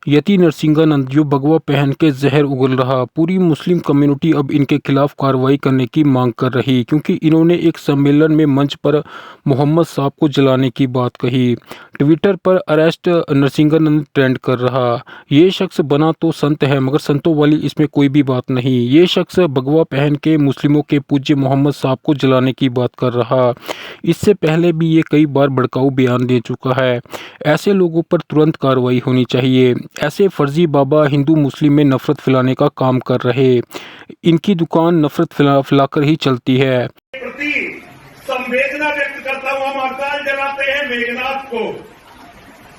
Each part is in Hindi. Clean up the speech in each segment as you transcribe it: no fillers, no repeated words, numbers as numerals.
यति नरसिंहानंद जो भगवा पहन के जहर उगल रहा। पूरी मुस्लिम कम्युनिटी अब इनके खिलाफ कार्रवाई करने की मांग कर रही, क्योंकि इन्होंने एक सम्मेलन में मंच पर मोहम्मद साहब को जलाने की बात कही। ट्विटर पर अरेस्ट नरसिंहानंद ट्रेंड कर रहा। ये शख्स बना तो संत है, मगर संतों वाली इसमें कोई भी बात नहीं। ये शख्स भगवा पहन के मुस्लिमों के पूज्य मोहम्मद साहब को जलाने की बात कर रहा। इससे पहले भी ये कई बार भड़काऊ बयान दे चुका है। ऐसे लोगों पर तुरंत कार्रवाई होनी चाहिए। ऐसे फर्जी बाबा हिंदू मुस्लिम में नफरत फैलाने का काम कर रहे। इनकी दुकान नफरत फैलाकर ही चलती है। प्रति संवेदना व्यक्त करता हुआ हम हड़ताल जलाते हैं मेघनाथ को।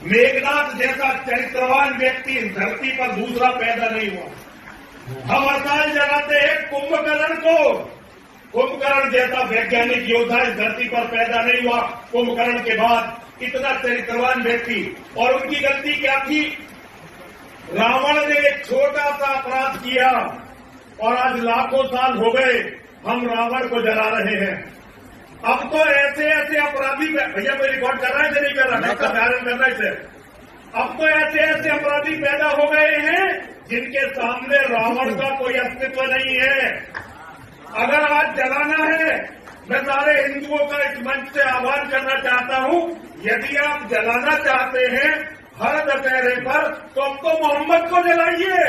मेघनाथ जैसा चरित्रवान व्यक्ति धरती पर दूसरा पैदा नहीं हुआ। हम हड़ताल जलाते हैं कुंभकर्ण को। कुंभकर्ण जैसा वैज्ञानिक योद्धा इस धरती पर पैदा नहीं हुआ। कुंभकर्ण के बाद इतना चरित्रवान व्यक्ति, और उनकी गलती क्या थी? रावण ने एक छोटा सा अपराध किया और आज लाखों साल हो गए हम रावण को जला रहे हैं। अब तो ऐसे ऐसे अपराधी, भैया कोई रिकॉर्ड कर रहा है या नहीं कर रहा? मैं धारण करना है। अब तो ऐसे ऐसे अपराधी पैदा हो गए हैं जिनके सामने रावण का कोई अस्तित्व नहीं है। अगर आज जलाना है, मैं सारे हिंदुओं का इस मंच से आह्वान करना चाहता हूं, यदि आप जलाना चाहते हैं हर दशहरे पर, तो अब तो मोहम्मद को जलाइए।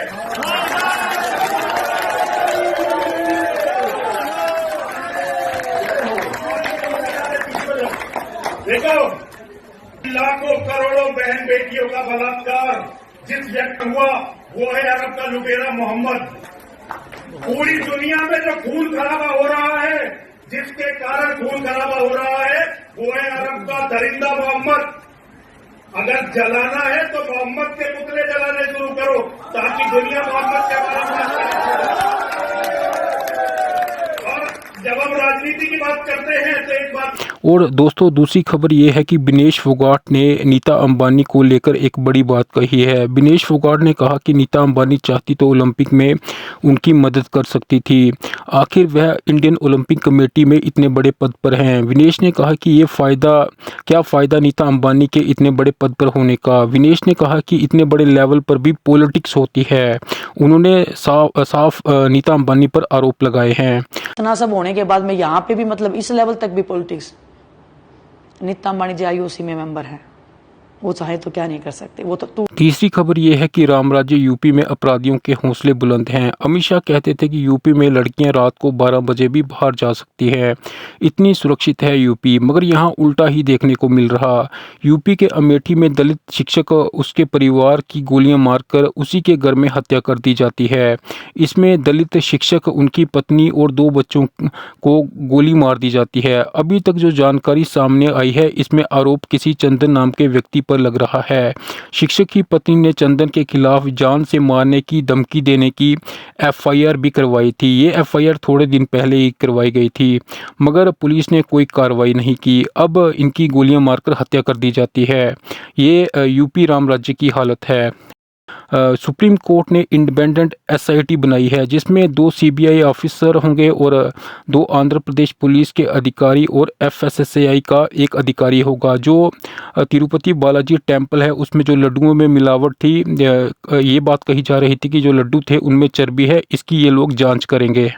देखो, लाखों करोड़ों बहन बेटियों का बलात्कार जिस व्यक्ति हुआ वो है अरब का लुटेरा मोहम्मद। पूरी दुनिया में जो खून खराबा हो रहा है, जिसके कारण खून खराबा हो रहा है, वो है अरब का दरिंदा मोहम्मद। अगर जलाना है तो मोहम्मद के पुतले जलाने शुरू करो, ताकि दुनिया मोहम्मद के बारे में। और जब हम राजनीति की बात करते हैं तो एक बात। और दोस्तों, दूसरी खबर ये है कि विनेश फोगाट ने नीता अंबानी को लेकर एक बड़ी बात कही है। विनेश फोगाट ने कहा कि नीता अंबानी चाहती तो ओलंपिक में उनकी मदद कर सकती थी। आखिर वह इंडियन ओलंपिक कमेटी में इतने बड़े पद पर हैं। विनेश ने कहा कि क्या फ़ायदा नीता अंबानी के इतने बड़े पद पर होने का। विनेश ने कहा कि इतने बड़े लेवल पर भी पॉलिटिक्स होती है। उन्होंने साफ नीता अंबानी पर आरोप लगाए हैं। इतना सब होने के बाद में यहाँ पे भी मतलब इस लेवल तक भी पॉलिटिक्स। नीता अंबानी जी आईओसी में मेंबर है, वो चाहे तो क्या नहीं कर सकते। वो तो तीसरी खबर ये है कि राम राज्य यूपी में अपराधियों के हौसले बुलंद हैं। अमित शाह कहते थे कि यूपी में लड़कियां रात को 12 बजे भी बाहर जा सकती हैं, इतनी सुरक्षित है यूपी। मगर यहाँ उल्टा ही देखने को मिल रहा। यूपी के अमेठी में दलित शिक्षक उसके परिवार की गोलियां मारकर उसी के घर में हत्या कर दी जाती है। इसमें दलित शिक्षक, उनकी पत्नी और 2 बच्चों को गोली मार दी जाती है। अभी तक जो जानकारी सामने आई है, इसमें आरोप किसी चंदन नाम के व्यक्ति पर लग रहा है। शिक्षक की पत्नी ने चंदन के खिलाफ जान से मारने की धमकी देने की एफआईआर भी करवाई थी। ये एफआईआर थोड़े दिन पहले ही करवाई गई थी, मगर पुलिस ने कोई कार्रवाई नहीं की। अब इनकी गोलियां मारकर हत्या कर दी जाती है। ये यूपी राम राज्य की हालत है। सुप्रीम कोर्ट ने इंडिपेंडेंट एसआईटी बनाई है, जिसमें 2 सीबीआई ऑफिसर होंगे और 2 आंध्र प्रदेश पुलिस के अधिकारी और एफएसएसएआई का एक अधिकारी होगा। जो तिरुपति बालाजी टेम्पल है, उसमें जो लड्डुओं में मिलावट थी, ये बात कही जा रही थी कि जो लड्डू थे उनमें चर्बी है, इसकी ये लोग जांच करेंगे।